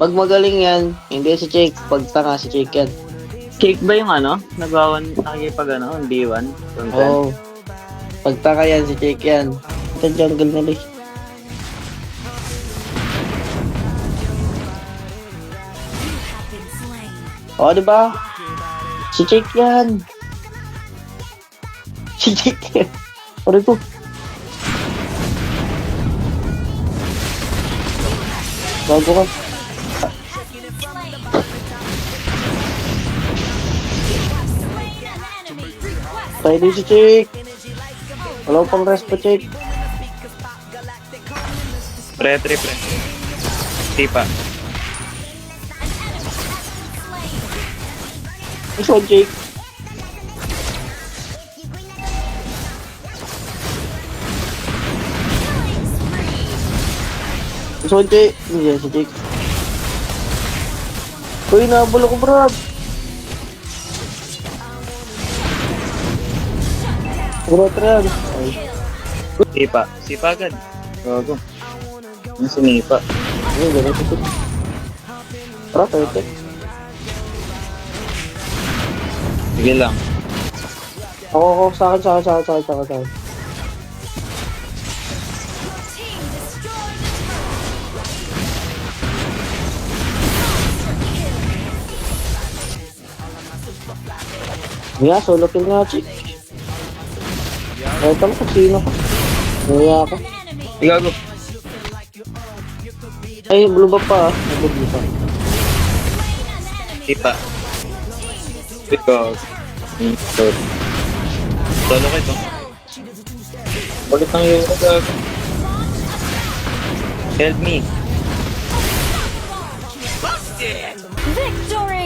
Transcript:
Pag magaling yan, hindi si Jake. Pag tanga si Jake yan. Cake ba yung ano? Nagawan nakikipag ano? D1? Oo. Pag tanga yan, si Jake yan. Ito jungle nila eh. Oo, diba? Si Jake yan. Si Jake yan. Aray ko. Bago ka. Tayo din si Jake. Wala pang rest pa, Jake. Pre. Tipa. Ito, Jake. Ito, Jake. Hindi si Jake. Uy, nabula ko, bro. Bro, try. Ay. Tipa. Sipa agad. Gago. Yung sinipa. Ay, ganito ito. Bro, perfect. Sige lang. Ako, sa akin. Nga, solo kill nga, Chick. Ito mo kung sino ka. Naya ka. Gago. Ay, blue ba pa ah. Blue pa. Tipa. Ikaw. Solo ka ito. Ulit ang yung gago. Help me. Victory!